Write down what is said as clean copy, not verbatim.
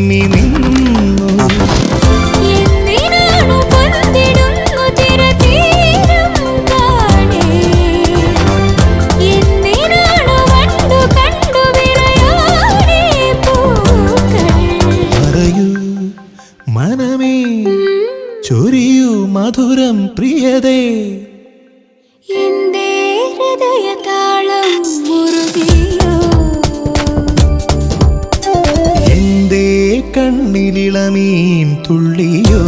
വിമ്മി നിന്നു. പറയൂ മനമേ, ചൊരിയൂ മധുരം പ്രിയതേ, എന്റെ ഹൃദയതാളം മുറുകിയോ, എന്റെ കണ്ണിലിളമീൻ തുള്ളിയോ.